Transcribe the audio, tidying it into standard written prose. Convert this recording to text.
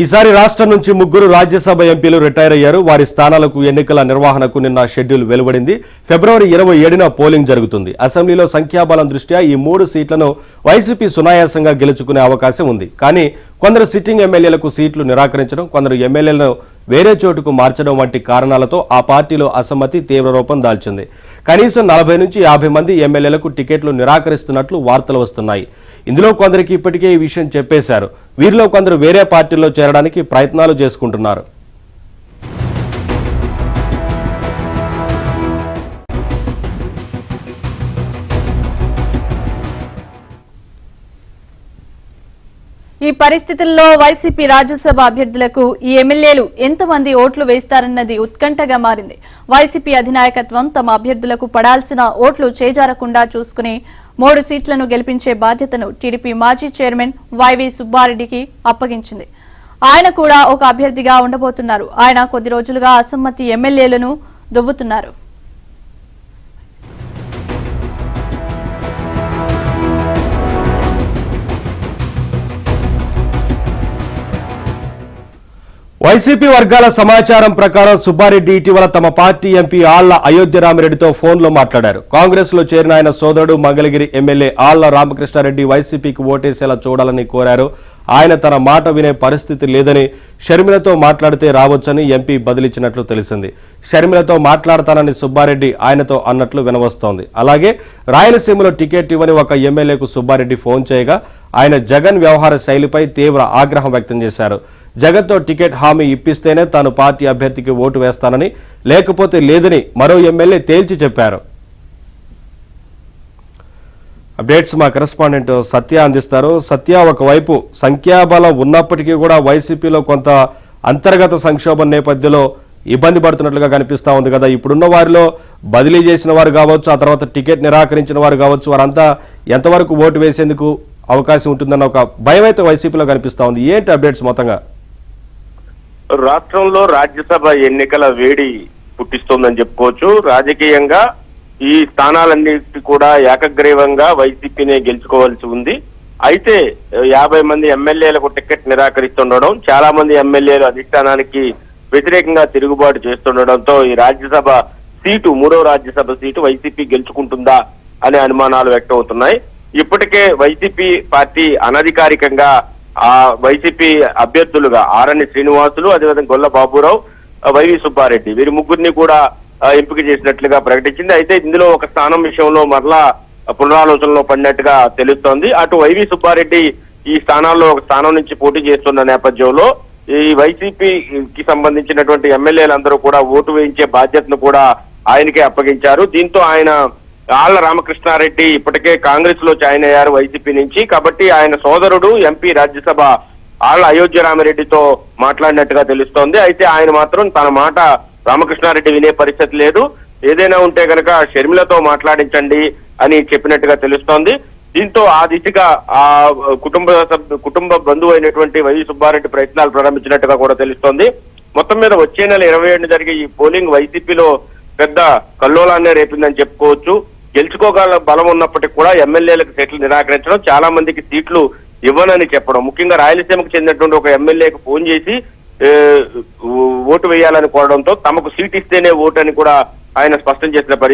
ఈసారి రాష్ట్రం నుంచి ముగ్గురు రాజ్యసభ ఎంపీలు రిటైర్ అయ్యారు. వారి స్థానాలకు ఎన్నికల నిర్వహణకు నిన్న షెడ్యూల్ వెలువడింది. ఫిబ్రవరి 27న పోలింగ్ జరుగుతుంది. అసెంబ్లీలో సంఖ్యాబలం దృష్ట్యా ఈ 3 సీట్లను వైసీపీ సునాయాసంగా గెలుచుకునే అవకాశం ఉంది. కానీ కొందరు సిట్టింగ్ ఎమ్మెల్యేలకు సీట్లు నిరాకరించడం, కొందరు ఎమ్మెల్యేలను వేరే చోటుకు మార్చడం వంటి కారణాలతో ఆ పార్టీలో అసమ్మతి తీవ్ర రూపం దాల్చింది. కనీసం 40 నుంచి 50 మంది ఎమ్మెల్యేలకు టికెట్లు నిరాకరిస్తున్నట్లు వార్తలు వస్తున్నాయి. ఇందులో కొందరికి ఇప్పటికే ఈ విషయం చెప్పేశారు. వీరిలో కొందరు వేరే పార్టీల్లో చేరడానికి ప్రయత్నాలు చేసుకుంటున్నారు. ఈ పరిస్థితుల్లో వైసీపీ రాజ్యసభ అభ్యర్థులకు ఈ ఎమ్మెల్యేలు ఎంతమంది ఓట్లు వేస్తారన్నది ఉత్కంఠగా మారింది. వైసీపీ అధినాయకత్వం తమ అభ్యర్థులకు పడాల్సిన ఓట్లు చేజారకుండా చూసుకుని 3 సీట్లను గెలిపించే బాధ్యతను టీడీపీ మాజీ చైర్మన్ వైవి సుబ్బారెడ్డికి అప్పగించింది. ఆయన కూడా ఒక అభ్యర్థిగా ఉండబోతున్నారు. ఆయన కొద్ది రోజులుగా అసమ్మతి ఎమ్మెల్యేలను దువ్వుతున్నారు. వైసీపీ వర్గాల సమాచారం ప్రకారం సుబ్బారెడ్డి ఇటీవల తమ పార్టీ ఎంపీ ఆళ్ల అయోధ్య రామిరెడ్డితో ఫోన్లో మాట్లాడారు. కాంగ్రెస్ లో చేరిన ఆయన సోదరుడు మంగళగిరి ఎమ్మెల్యే ఆళ్ల రామకృష్ణారెడ్డి వైసీపీకి ఓటేసేలా చూడాలని కోరారు. ఆయన తన మాట వినే పరిస్థితి లేదని, షర్మిలతో మాట్లాడితే రావచ్చని ఎంపీ బదిలిచ్చినట్లు తెలిసింది. షర్మిలతో మాట్లాడతానని సుబ్బారెడ్డి ఆయనతో అన్నట్లు వినవస్తోంది. అలాగే రాయలసీమలో టికెట్ ఇవ్వని ఒక ఎమ్మెల్యేకు సుబ్బారెడ్డి ఫోన్ చేయగా ఆయన జగన్ వ్యవహార శైలిపై తీవ్ర ఆగ్రహం వ్యక్తం చేశారు. జగన్తో టికెట్ హామీ ఇప్పిస్తేనే తాను పార్టీ అభ్యర్థికి ఓటు వేస్తానని, లేకపోతే లేదని మరో ఎమ్మెల్యే తేల్చి చెప్పారు. అప్డేట్స్ మా కరెస్పాండెంట్ సత్య అందిస్తారు. సత్య, ఒకవైపు సంఖ్యాబలం ఉన్నప్పటికీ కూడా వైసీపీలో కొంత అంతర్గత సంక్షోభం నేపథ్యంలో ఇబ్బంది పడుతున్నట్లుగా కనిపిస్తా ఉంది కదా. ఇప్పుడున్న వారిలో బదిలీ చేసిన వారు కావచ్చు, ఆ తర్వాత టికెట్ నిరాకరించిన వారు కావచ్చు, వారంతా ఎంతవరకు ఓటు వేసేందుకు అవకాశం ఉంటుందన్న ఒక భయం అయితే వైసీపీలో కనిపిస్తా ఉంది. ఏంటి అప్డేట్స్ మొత్తంగా? రాష్ట్రంలో రాజ్యసభ ఎన్నికల వేడి పుట్టిస్తోందని చెప్పుకోవచ్చు. రాజకీయంగా ఈ స్థానాలన్నిటి కూడా ఏకగ్రీవంగా వైసీపీనే గెలుచుకోవాల్సి ఉంది. అయితే 50 మంది ఎమ్మెల్యేలకు టికెట్ నిరాకరిస్తుండడం, చాలా మంది ఎమ్మెల్యేలు అధిష్టానానికి వ్యతిరేకంగా తిరుగుబాటు చేస్తుండడంతో ఈ రాజ్యసభ సీటు, 3వ రాజ్యసభ సీటు వైసీపీ గెలుచుకుంటుందా అనే అనుమానాలు వ్యక్తం అవుతున్నాయి. ఇప్పటికే వైసీపీ పార్టీ అనధికారికంగా ఆ వైసీపీ అభ్యర్థులుగా ఆరణి శ్రీనివాసులు, అదేవిధంగా గొల్ల బాబురావు, వైవి సుబ్బారెడ్డి వీరి ముగ్గురిని కూడా ఎంపిక చేసినట్లుగా ప్రకటించింది. అయితే ఇందులో ఒక స్థానం విషయంలో మరలా పునరాలోచనలో పడినట్టుగా తెలుస్తోంది. అటు వైవి సుబ్బారెడ్డి ఈ స్థానాల్లో ఒక స్థానం నుంచి పోటీ చేస్తున్న నేపథ్యంలో ఈ వైసీపీకి సంబంధించినటువంటి ఎమ్మెల్యేలందరూ కూడా ఓటు వేయించే బాధ్యతను కూడా ఆయనకే అప్పగించారు. దీంతో ఆయన ఆళ్ల రామకృష్ణారెడ్డి ఇప్పటికే కాంగ్రెస్ లో జాయిన్ అయ్యారు వైసీపీ నుంచి. కాబట్టి ఆయన సోదరుడు ఎంపీ రాజ్యసభ ఆళ్ల అయోధ్య రామిరెడ్డితో మాట్లాడినట్టుగా తెలుస్తోంది. అయితే ఆయన మాత్రం తన మాట రామకృష్ణారెడ్డి వినే పరిస్థితి లేదు, ఏదైనా ఉంటే కనుక షర్మిలతో మాట్లాడించండి అని చెప్పినట్టుగా తెలుస్తోంది. దీంతో ఆ దిశగా ఆ కుటుంబ బంధువు అయినటువంటి వైవి సుబ్బారెడ్డి ప్రయత్నాలు ప్రారంభించినట్టుగా కూడా తెలుస్తోంది. మొత్తం మీద వచ్చే నెల 27న జరిగే ఈ పోలింగ్ వైసీపీలో పెద్ద కల్లోలాన్నే రేపిందని చెప్పుకోవచ్చు. గెలుచుకోగల బలం ఉన్నప్పటికీ కూడా ఎమ్మెల్యేలకు సీట్లు నిరాకరించడం, చాలా మందికి సీట్లు ఇవ్వనని చెప్పడం, ముఖ్యంగా రాయలసీమకు చెందినటువంటి ఒక ఎమ్మెల్యేకి ఫోన్ చేసి ఓటు వేయాలని కోరడంతో తమకు సీట్ ఇస్తేనే ఓటు అని కూడా ఆయన స్పష్టం చేసిన పరిస్థితి.